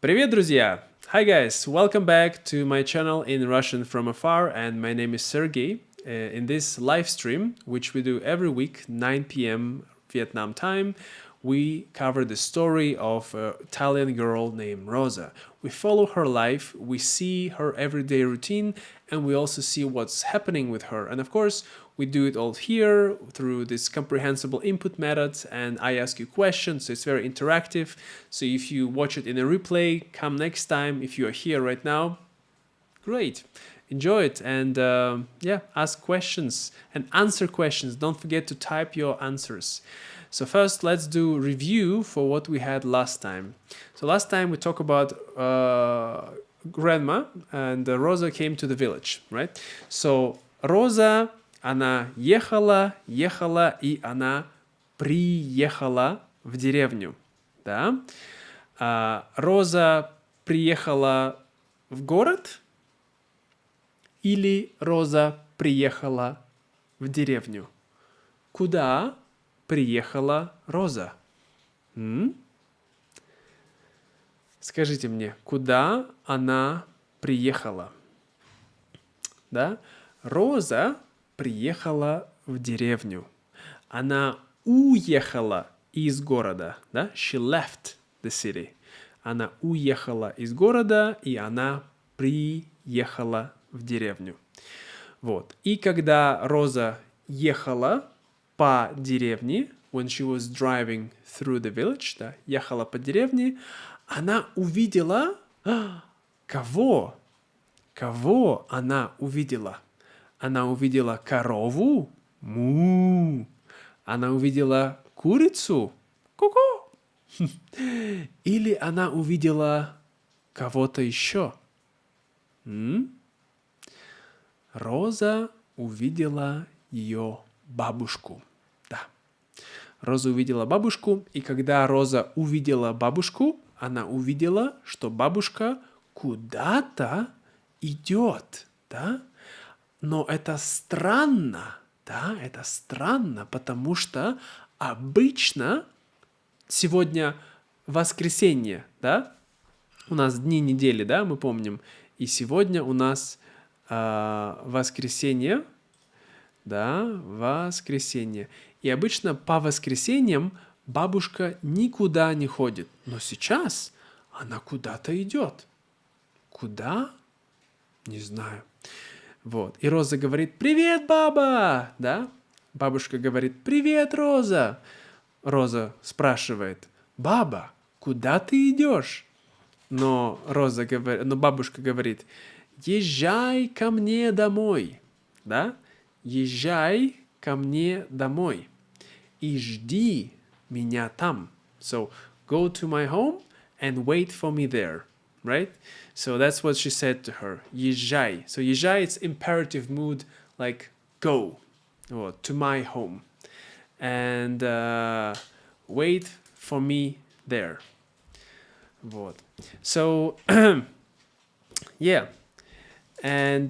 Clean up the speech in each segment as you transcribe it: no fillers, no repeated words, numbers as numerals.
Привет, друзья! Hi guys, welcome back to my channel in Russian from afar, and my name is Sergey. In this live stream, which we do every week, 9 p.m. Vietnam time, we cover the story of an Italian girl named Rosa. We follow her life, we see her everyday routine, and we also see what's happening with her. And of course, we do it all here through this comprehensible input method, and I ask you questions, so it's very interactive. So if you watch it in a replay, come next time. If you are here right now, great. Enjoy it and ask questions and answer questions. Don't forget to type your answers. So first, let's do review for what we had last time. So last time we talked about grandma, and Rosa came to the village, right? So Rosa, она ехала, и она приехала в деревню, да? Роза приехала в город или Роза приехала в деревню? Куда приехала Роза? Скажите мне, куда она приехала? Да? Роза приехала в деревню. Она уехала из города. Да? She left the city. Она уехала из города, и она приехала в деревню. Вот. И когда Роза ехала по деревне, when she was driving through the village, да, ехала по деревне, она увидела... Кого? Кого она увидела? Она увидела корову? Му. Она увидела курицу? Ку-ку. Или она увидела кого-то еще? Роза увидела ее бабушку. Да. Роза увидела бабушку, и когда Роза увидела бабушку, она увидела, что бабушка куда-то идет, да? Но это странно, да, это странно, потому что обычно сегодня воскресенье, да? У нас дни недели, да, мы помним, и сегодня у нас воскресенье, да, воскресенье. И обычно по воскресеньям бабушка никуда не ходит. Но сейчас она куда-то идет. Куда? Не знаю. Вот. И Роза говорит: «Привет, баба!» Да? Бабушка говорит: «Привет, Роза!» Роза спрашивает: «Баба, куда ты идешь?» Но бабушка говорит: «Езжай ко мне домой». Да? «Езжай ко мне домой. И жди меня там». So, go to my home and wait for me there. Right? So that's what she said to her. Езжай. So езжай, it's imperative mood, like go. Вот, to my home. And wait for me there. Вот. So, yeah. And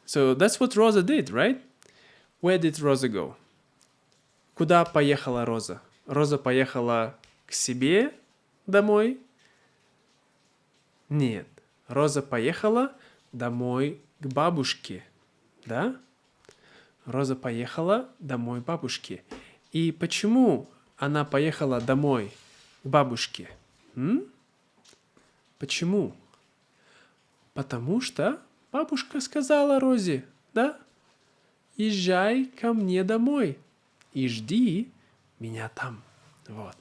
so that's what Rosa did, right? Where did Rosa go? Куда поехала Роза? Роза поехала к себе домой? Нет. Роза поехала домой к бабушке. Да? Роза поехала домой к бабушке. И почему она поехала домой к бабушке? Почему? Потому что бабушка сказала Розе, да? Езжай ко мне домой и жди меня там. Вот.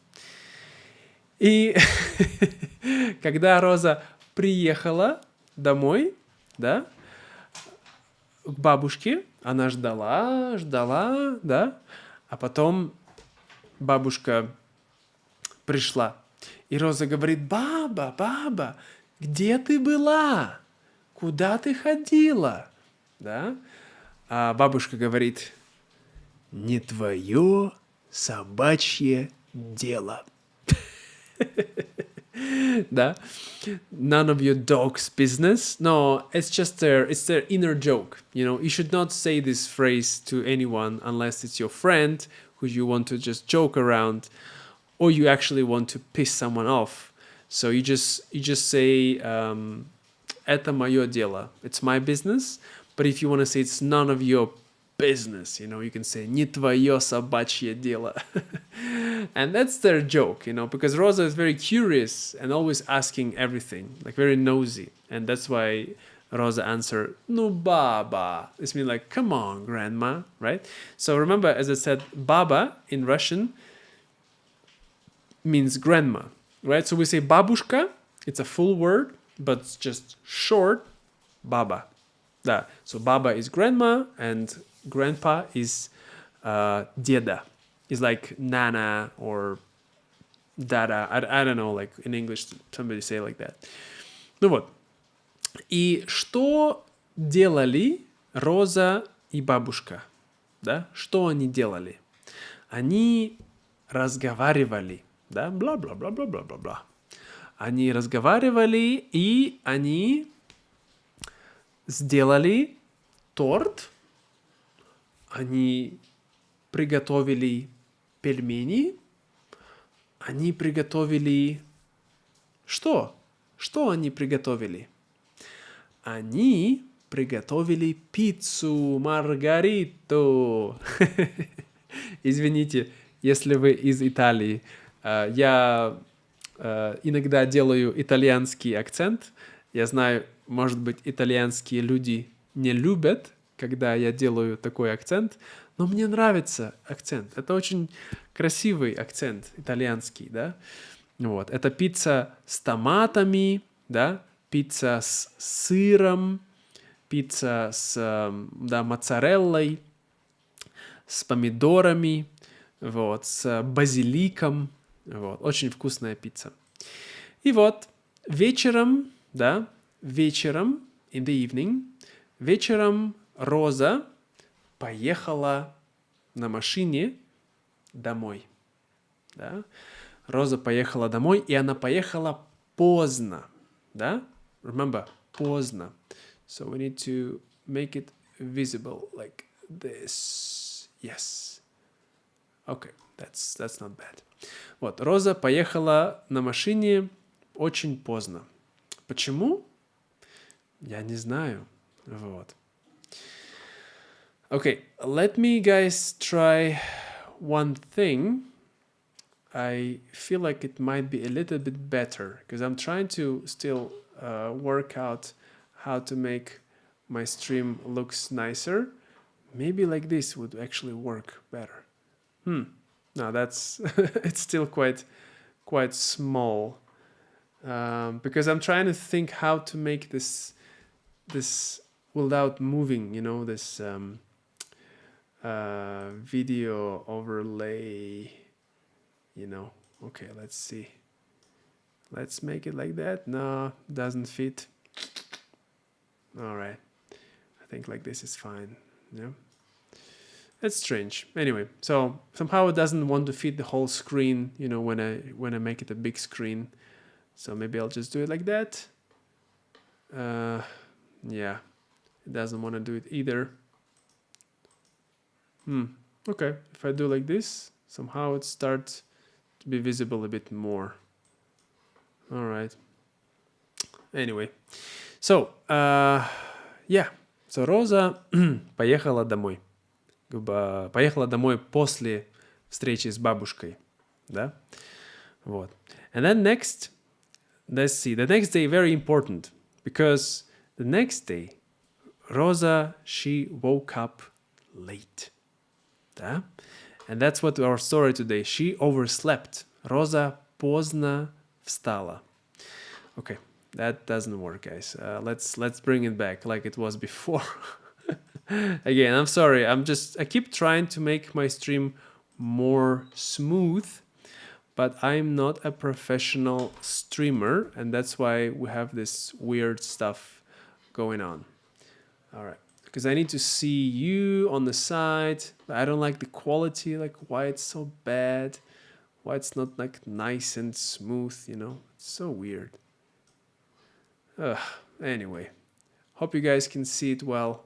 И когда Роза приехала домой, да, к бабушке, она ждала, да, а потом бабушка пришла. И Роза говорит: «Баба, где ты была? Куда ты ходила?» Да? А бабушка говорит: «Не твое собачье дело». Да? None of your dog's business. No, it's just their inner joke. You know, you should not say this phrase to anyone unless it's your friend who you want to just joke around, or you actually want to piss someone off. So you just say это мое дело. It's my business. But if you want to say it's none of your business, you can say не твое собачье дело. And that's their joke, because Rosa is very curious and always asking everything, like very nosy. And that's why Rosa answered, ну баба. This means like, come on, grandma, right? So remember, as I said, baba in Russian means grandma, right? So we say babushka, it's a full word, but it's just short, baba. Да. So baba is grandma and grandpa is деда. It's like nana or dada. I don't know, like in English somebody say like that. Ну вот. И что делали Роза и бабушка? Да? Что они делали? Они разговаривали. Да? Бла-бла-бла-бла-бла-бла-бла. Они разговаривали, и они сделали торт. Они приготовили пельмени. Они приготовили... Что? Что они приготовили? Они приготовили пиццу Маргариту. Извините, если вы из Италии. Я иногда делаю итальянский акцент. Я знаю, может быть, итальянские люди не любят, когда я делаю такой акцент, но мне нравится акцент. Это очень красивый акцент итальянский, да? Вот. Это пицца с томатами, да? Пицца с сыром, пицца с моцареллой, с помидорами, вот, с базиликом. Вот. Очень вкусная пицца. И вот вечером, да, вечером, in the evening, вечером Роза поехала на машине домой. Да? Роза поехала домой, и она поехала поздно. Да? Remember, поздно. So we need to make it visible like this. Yes. Okay, that's not bad. Вот, Роза поехала на машине очень поздно. Почему? Я не знаю. Вот. Okay, let me, guys, try one thing. I feel like it might be a little bit better because I'm trying to still work out how to make my stream looks nicer. Maybe like this would actually work better. No, that's it's still quite small because I'm trying to think how to make this without moving, this video overlay. Okay, let's see. Let's make it like that. No, doesn't fit. All right. I think like this is fine. Yeah. That's strange. Anyway, so somehow it doesn't want to fit the whole screen, when I make it a big screen. So maybe I'll just do it like that. Yeah. It doesn't want to do it either. Okay. If I do like this, somehow it starts to be visible a bit more. All right. Anyway, so yeah. So Роза поехала домой. Поехала домой после встречи с бабушкой, да? Вот. And then next, let's see. The next day very important because the next day, Rosa, she woke up late, да? And that's what our story today. She overslept. Rosa поздно встала. Okay, that doesn't work, guys. Let's bring it back like it was before. Again, I'm sorry. I keep trying to make my stream more smooth, but I'm not a professional streamer, and that's why we have this weird stuff going on. All right. Because I need to see you on the side. I don't like the quality, like why it's so bad, why it's not like nice and smooth, It's so weird. Anyway, hope you guys can see it well.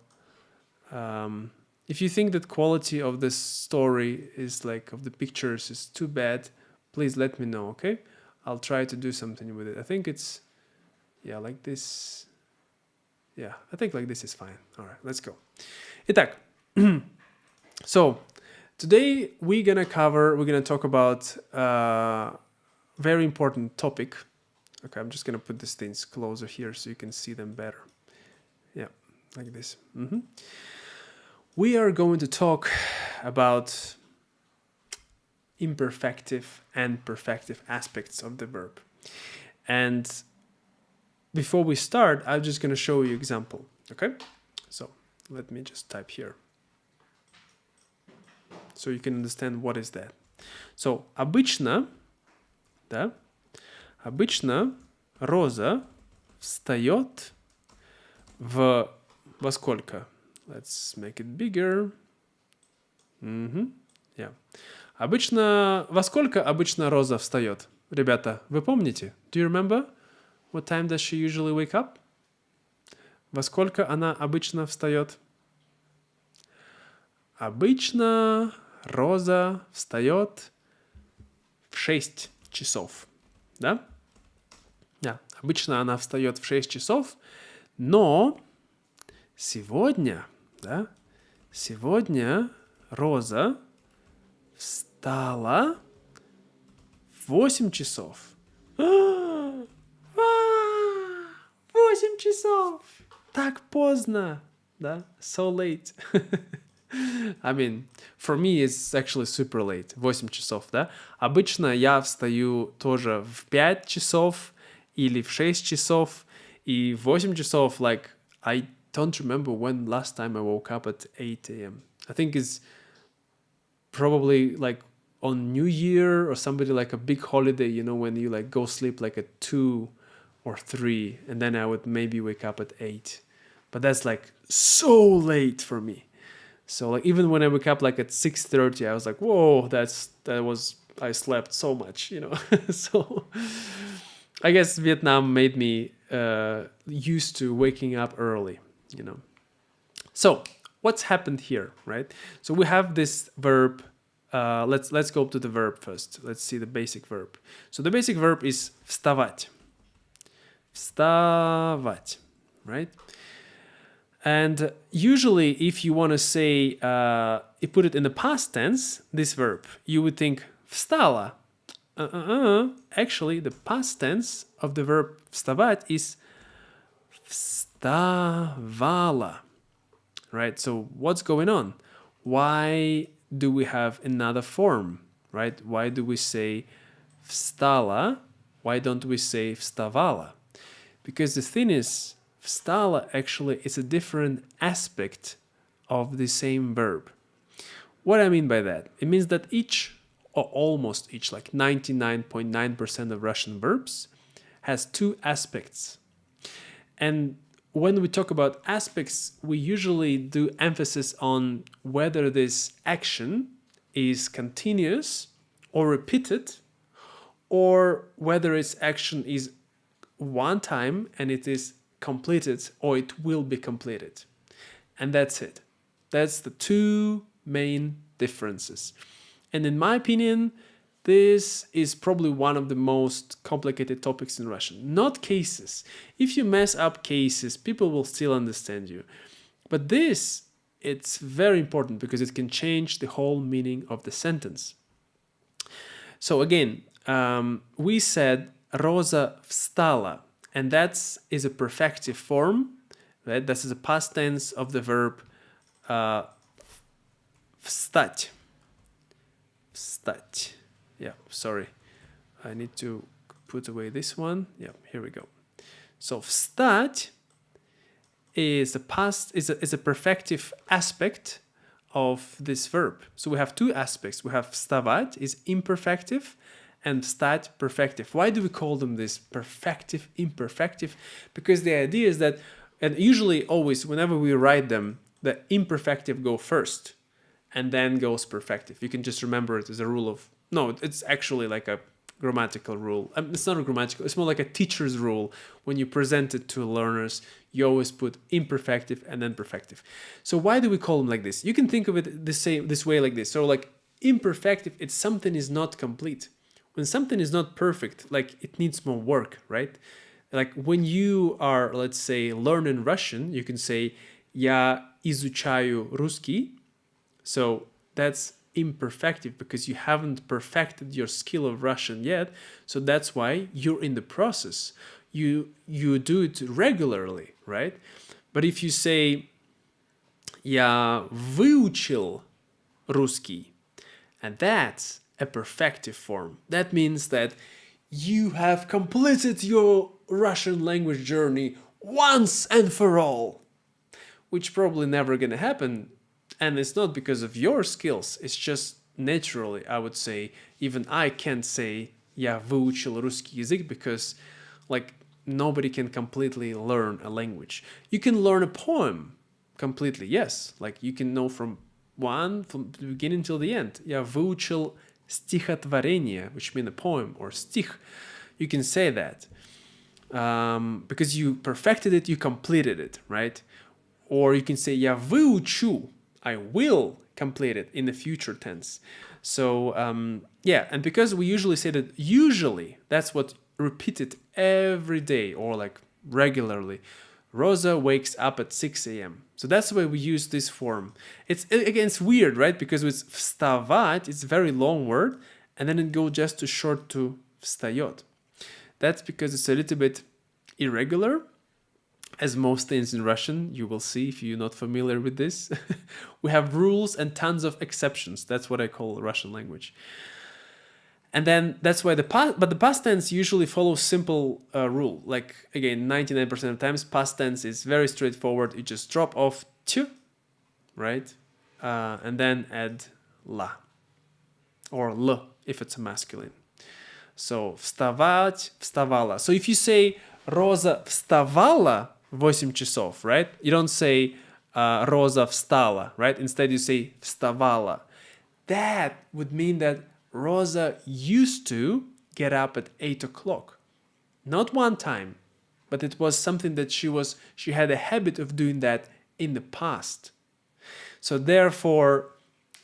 If you think that quality of this story is like of the pictures is too bad, please let me know, okay? I'll try to do something with it. I think it's, yeah, like this. Yeah, I think like this is fine. All right, let's go. Итак, so today we're gonna talk about a very important topic. Okay, I'm just gonna put these things closer here so you can see them better. Yeah, like this. We are going to talk about imperfective and perfective aspects of the verb. And before we start, I'm just going to show you example. Okay? So let me just type here so you can understand what is that. So обычно, да, обычно Роза встает во сколько? Let's make it bigger. Yeah. Обычно, во сколько обычно Роза встает? Ребята, вы помните? Do you remember? What time does she usually wake up? Во сколько она обычно встает? Обычно Роза встает в 6 часов. Да? Да. Обычно она встает в 6 часов, но сегодня, да, сегодня Роза встала в 8 часов. 8 часов! Так поздно! Да? So late. I mean, for me it's actually super late. 8 часов, да? Обычно я встаю тоже в 5 часов или в 6 часов. И в 8 часов, like, I don't remember when last time I woke up at 8 a.m. I think it's probably like on New Year or somebody like a big holiday, you know, when you like go sleep like at 2 or 3, and then I would maybe wake up at 8. But that's like so late for me. So like even when I wake up like at 6:30, I was like, whoa, I slept so much, you know. So I guess Vietnam made me used to waking up early, you know. So what's happened here, right? So we have this verb. Let's go to the verb first. Let's see the basic verb. So the basic verb is вставать. Вставать, right? And usually if you want to say, you put it in the past tense, this verb, you would think встала. Actually, the past tense of the verb вставать is вставала, right? So what's going on? Why do we have another form, right? Why do we say встала? Why don't we say вставала? Because the thing is, встала actually is a different aspect of the same verb. What I mean by that? It means that each, or almost each, like 99.9% of Russian verbs has two aspects. And when we talk about aspects, we usually do emphasis on whether this action is continuous or repeated, or whether its action is one time and it is completed or it will be completed. And that's it. That's the two main differences. And in my opinion, this is probably one of the most complicated topics in Russian. Not cases. If you mess up cases, people will still understand you. But this, it's very important because it can change the whole meaning of the sentence. So again, we said Rosa встала, and that is a perfective form, right? This is a past tense of the verb встать. Встать. Yeah, sorry. I need to put away this one. Yeah, here we go. So встать is a perfective aspect of this verb. So we have two aspects. We have вставать is imperfective and встать perfective. Why do we call them this perfective, imperfective? Because the idea is that, and usually always whenever we write them, the imperfective go first and then goes perfective. You can just remember it as a rule of, no, it's actually like a grammatical rule. It's not a grammatical, it's more like a teacher's rule. When you present it to learners, you always put imperfective and then perfective. So why do we call them like this? You can think of it this way like this. So like imperfective, it's something is not complete. when something is not perfect, like it needs more work, right? Like when you are, let's say, learning Russian, you can say "Я изучаю русский." So that's imperfective because you haven't perfected your skill of Russian yet. So that's why you're in the process. You do it regularly, right? But if you say "Я выучил русский," and that's a perfective form. That means that you have completed your Russian language journey once and for all, which probably never gonna happen. And it's not because of your skills, it's just naturally, I would say, even I can't say "Я выучил русский язык" because like nobody can completely learn a language. You can learn a poem completely, yes. Like you can know from the beginning till the end. "Я выучил стихотворение," which means a poem or stich. You can say that because you perfected it, you completed it, right? Or you can say "Я выучу," I will complete it in the future tense. So yeah, and because we usually say that usually, that's what repeated every day or like regularly. Rosa wakes up at 6 a.m. So that's the way we use this form. It's weird, right? Because with вставать, it's a very long word, and then it goes just too short to встаёт. That's because it's a little bit irregular, as most things in Russian, you will see if you're not familiar with this. We have rules and tons of exceptions. That's what I call Russian language. And then that's why the past tense usually follows simple rule. Like again, 99% of times, past tense is very straightforward. You just drop off "т," right? And then add "la" or "l" if it's a masculine. So вставать, вставала. So if you say Rosa вставала в 8 часов, right? You don't say Rosa встала, right? Instead you say вставала. That would mean that Rosa used to get up at 8 o'clock. Not one time, but it was something that she had a habit of doing that in the past. So therefore,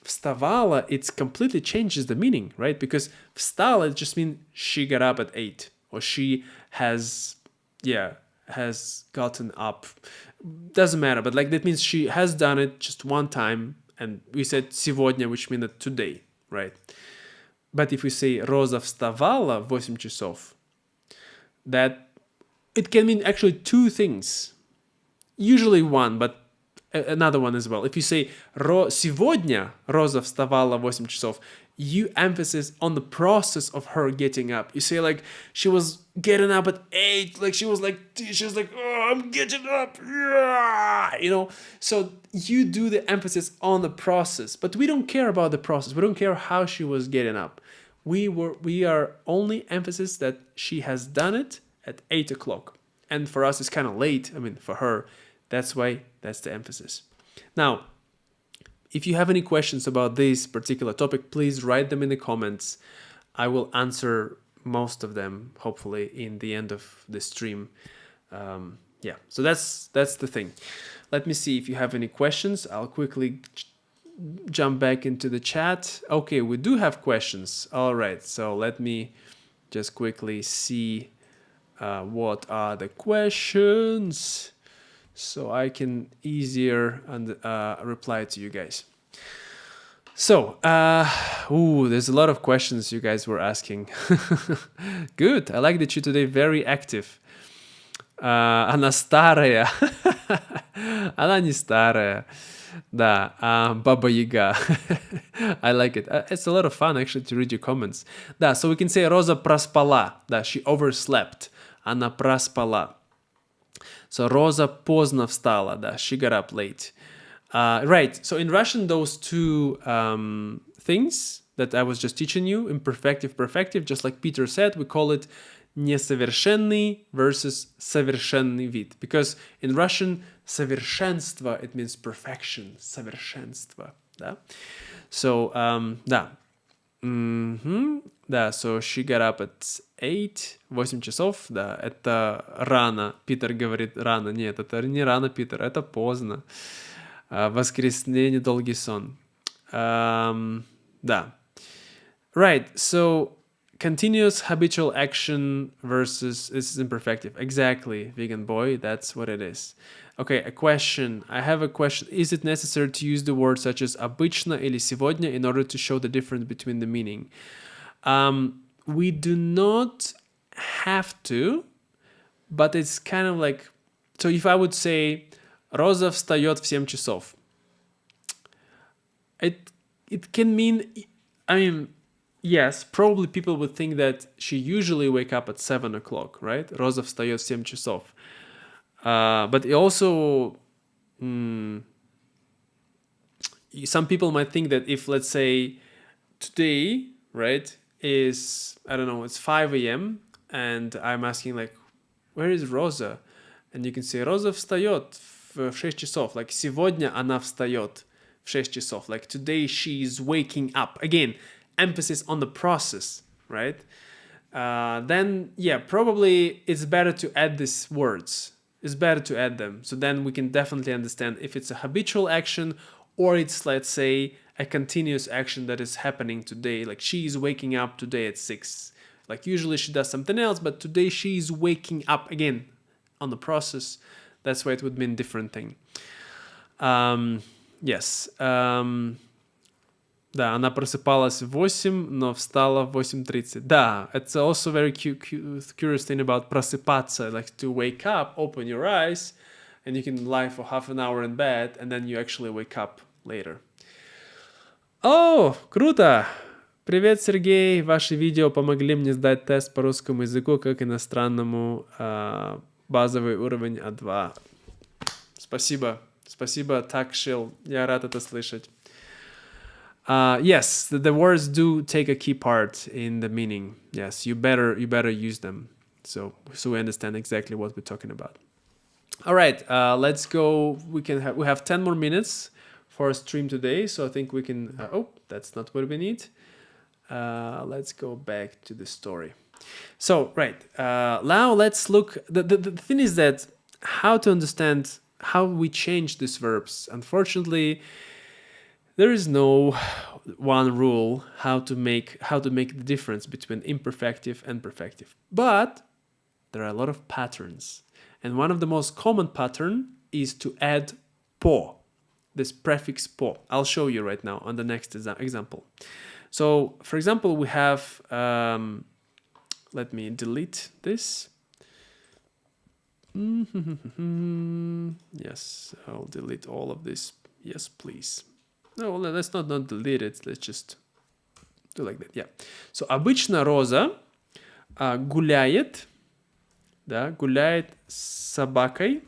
вставала, it completely changes the meaning, right? Because встала, it just means she got up at 8, or she has gotten up. Doesn't matter, but like that means she has done it just one time, and we said сегодня, which means that today, right? But if we say Rosa вставала в 8 часов, that it can mean actually two things. Usually one, but another one as well. If you say сегодня Роза вставала в 8 часов, you emphasize on the process of her getting up. You say like she was getting up at 8, like she was like oh, I'm getting up, yeah! You know. So you do the emphasis on the process, but we don't care about the process. We don't care how she was getting up. We are only emphasis that she has done it at 8 o'clock, and for us it's kind of late. I mean, for her, that's why that's the emphasis. Now, if you have any questions about this particular topic, please write them in the comments. I will answer most of them, hopefully, in the end of the stream. Yeah, so that's the thing. Let me see if you have any questions. I'll quickly jump back into the chat. Okay, we do have questions. All right, so let me just quickly see what are the questions, so I can easier reply to you guys. So, there's a lot of questions you guys were asking. Good, I like that you today very active. Она старая. Она не старая. Да, Baba Yaga. I like it. It's a lot of fun actually to read your comments. Да, so we can say Rosa проспала. Да, she overslept. Она проспала. So Rosa поздно встала, да, she got up late. Right, so in Russian, those two things that I was just teaching you, imperfective, perfective, just like Peter said, we call it несовершенный versus совершенный вид. Because in Russian, совершенство, it means perfection, совершенство, да. So, да. Да, so she got up at 8, 8 часов, да, это рано. Питер говорит рано. Нет, это не рано, Питер, это поздно. Воскресенье, долгий сон. Да. Right, so continuous habitual action versus this is imperfective. Exactly, vegan boy, that's what it is. Okay, a question. I have a question. Is it necessary to use the words such as обычно или сегодня in order to show the difference between the meaning? We do not have to, but it's kind of like, so if I would say Rosa встаёт в 7 часов, it can mean, I mean, yes, probably people would think that she usually wake up at 7 o'clock, right? Rosa встаёт в 7 часов. But it also, some people might think that if, let's say, today, right, is, I don't know, it's 5 a.m. and I'm asking like, where is Rosa? And you can say, Rosa встаёт в 6 часов. Like, сегодня она встаёт в 6 часов. Like, today she's waking up. Again, emphasis on the process, right? Then, yeah, probably it's better to add these words. It's better to add them. So then we can definitely understand if it's a habitual action or it's, let's say, a continuous action that is happening today. Like, she is waking up today at 6. Like, usually she does something else, but today she is waking up again on the process. That's why it would mean different thing. Yes. Да, она просыпалась в 8, но встала в 8:30. Да, it's also very curious thing about просыпаться, like to wake up, open your eyes, and you can lie for half an hour in bed, and then you actually wake up later. О, круто! Привет, Сергей! Ваши видео помогли мне сдать тест по русскому языку как иностранному, базовый уровень А2. Спасибо. Спасибо, Такшил. Я рад это слышать. Yes, the words do take a key part in the meaning. Yes, you better use them, so we understand exactly what we're talking about. All right, let's go. We have 10 more minutes for a stream today, so I think we can. Oh, that's not what we need. Let's go back to the story. So right now, let's look. The thing is that how to understand how we change these verbs. Unfortunately, there is no one rule how to make the difference between imperfective and perfective. But there are a lot of patterns. And one of the most common pattern is to add po, this prefix po. I'll show you right now on the next example. So, for example, we have, let me delete this. Yes, I'll delete all of this. Yes, please. No, let's not delete it. Let's just do like that. Yeah. So, обычно Роза гуляет, да, гуляет с собакой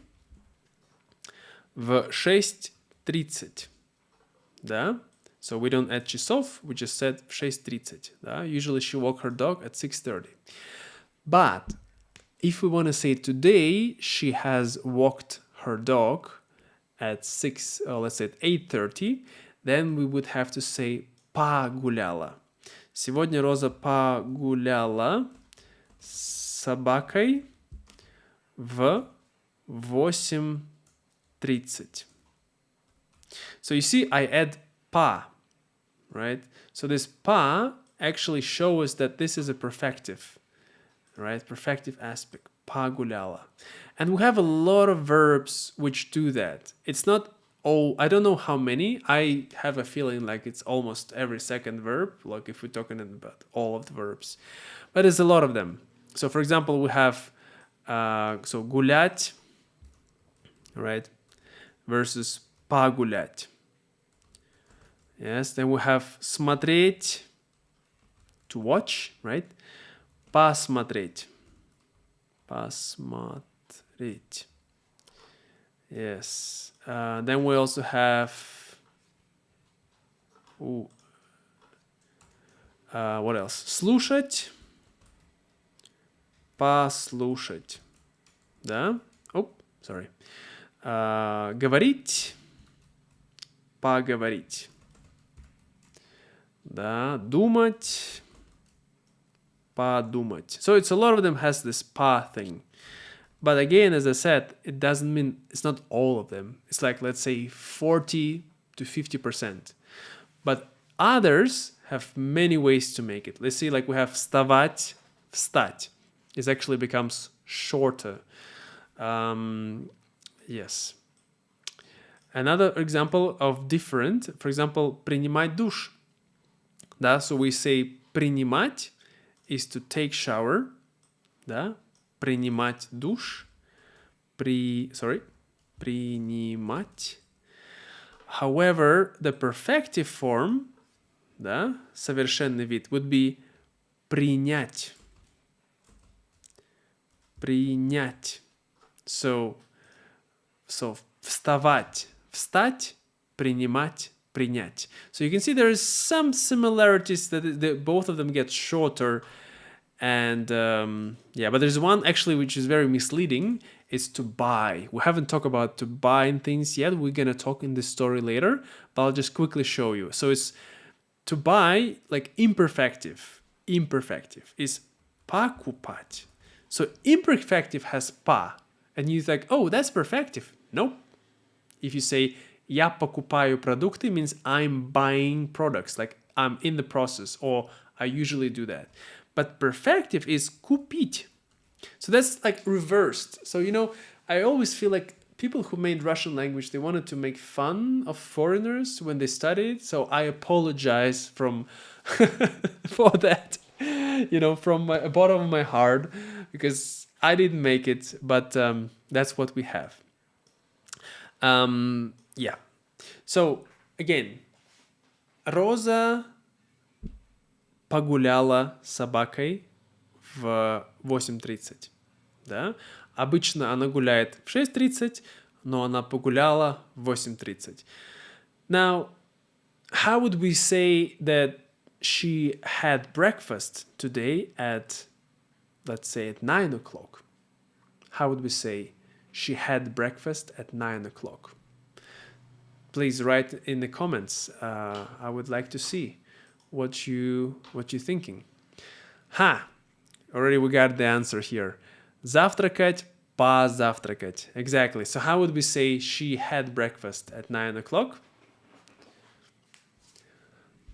в 6:30, да. So we don't add часов, we just said в 6:30, да. Usually she walk her dog at 6:30. But if we want to say today she has walked her dog at 6, or let's say at 8:30, then we would have to say погуляла. Сегодня Роза погуляла с собакой в 8:30. So you see, I add pa, right? So this pa actually shows that this is a perfective, right? Perfective aspect, погуляла. And we have a lot of verbs which do that. It's not all, I don't know how many. I have a feeling like it's almost every second verb, like if we're talking about all of the verbs. But there's a lot of them. So for example, we have so гулять, right, versus погулять. Yes, then we have смотреть, to watch, right? Посмотреть. Посмотреть. Yes. Then we also have what else? Слушать. Послушать. Да? Oh, sorry. Говорить. Поговорить. Да, думать. Подумать. So it's a lot of them has this pa thing. But again, as I said, it doesn't mean, it's not all of them. It's like, let's say 40 to 50%. But others have many ways to make it. Let's see, like we have вставать, встать. It actually becomes shorter. Yes. Another example of different, for example, принимать душ. Да, so we say принимать is to take shower. Да, принимать душ. Принимать. However, the perfective form, да, совершенный вид, would be принять. Принять. So вставать, встать, принимать, принять. So you can see there is some similarities that both of them get shorter. And yeah, but there's one actually which is very misleading. It's to buy. We haven't talked about to buy things yet. We're going to talk in this story later, but I'll just quickly show you. So it's to buy, like imperfective. Imperfective is покупать. So imperfective has pa. And you think, oh, that's perfective. Nope. If you say я покупаю продукты, means I'm buying products, like I'm in the process, or I usually do that. But perfective is купить. So that's like reversed. So, you know, I always feel like people who made Russian language, they wanted to make fun of foreigners when they studied. So I apologize for that, you know, from the bottom of my heart, because I didn't make it, but that's what we have. Yeah. So again, Rosa погуляла с собакой в 8:30. Да? Обычно она гуляет в 6:30, но она погуляла в 8:30. Now, how would we say that she had breakfast today at, let's say, at 9 o'clock? How would we say she had breakfast at 9 o'clock? Please write in the comments. I would like to see what you're thinking. Already we got the answer here. Завтракать, позавтракать. Exactly. So how would we say she had breakfast at 9 o'clock?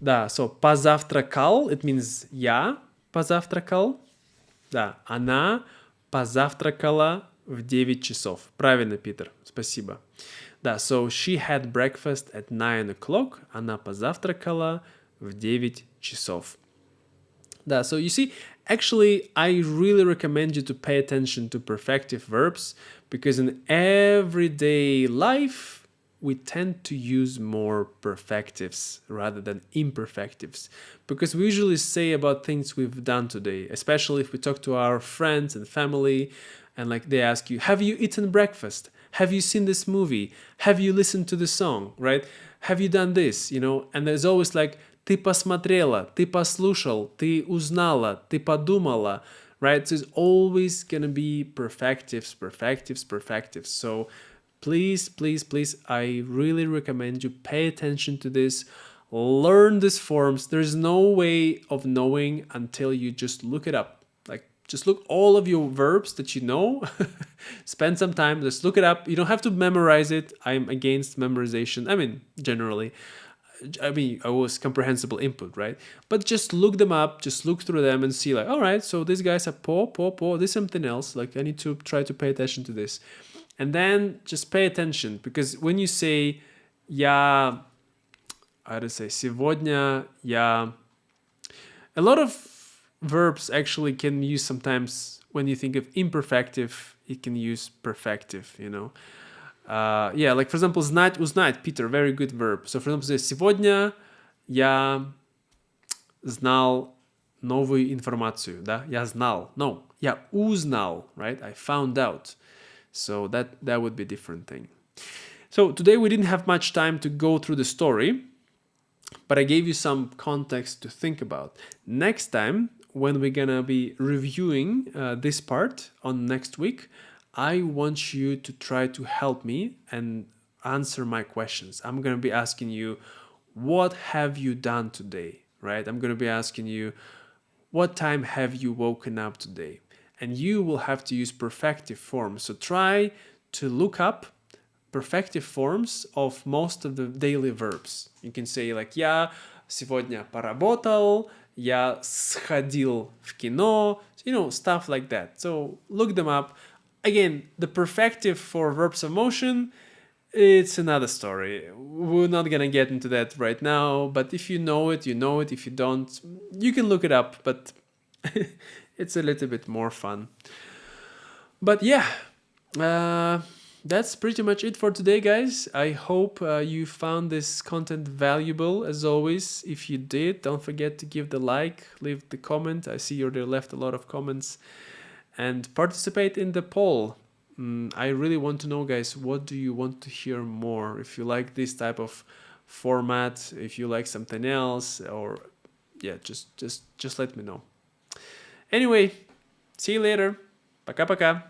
Да, so позавтракал, it means я позавтракал. Да, она позавтракала в 9 часов. Правильно, Питер, спасибо. Да, so she had breakfast at 9 o'clock. Она позавтракала в 9 часов. Да, so you see, actually, I really recommend you to pay attention to perfective verbs, because in everyday life, we tend to use more perfectives rather than imperfectives, because we usually say about things we've done today, especially if we talk to our friends and family, and like they ask you, have you eaten breakfast? Have you seen this movie? Have you listened to the song, right? Have you done this, you know? And there's always like, ты посмотрела, ты послушал, ты узнала, ты подумала, right? So it's always going to be perfectives. So please, I really recommend you pay attention to this. Learn these forms. There's no way of knowing until you just look it up. Like, just look all of your verbs that you know. Spend some time, just look it up. You don't have to memorize it. I'm against memorization. I mean, generally. I was comprehensible input, right? But just look them up, just look through them and see like, all right, so these guys are po, this something else. Like I need to try to pay attention to this. And then just pay attention, because when you say я, how to say, сегодня я, a lot of verbs actually can use sometimes when you think of imperfective, it can use perfective, you know. Yeah, like for example, знать, узнать, Peter, very good verb. So for example, сегодня я знал новую информацию, да? Я знал. No, я узнал, right? I found out. So that would be a different thing. So today we didn't have much time to go through the story, but I gave you some context to think about. Next time, when we're gonna be reviewing this part on next week, I want you to try to help me and answer my questions. I'm going to be asking you, what have you done today, right? I'm going to be asking you, what time have you woken up today? And you will have to use perfective forms. So try to look up perfective forms of most of the daily verbs. You can say like, я сегодня поработал, я сходил в кино, you know, stuff like that. So look them up. Again, the perfective for verbs of motion, it's another story. We're not gonna get into that right now, but if you know it, you know it. If you don't, you can look it up, but it's a little bit more fun. But yeah, that's pretty much it for today, guys. I hope you found this content valuable. As always, if you did, don't forget to give the like, leave the comment. I see you already left a lot of comments, and participate in the poll. I really want to know, guys, what do you want to hear more? If you like this type of format, if you like something else, or yeah, just let me know. Anyway, see you later. Пока-пока.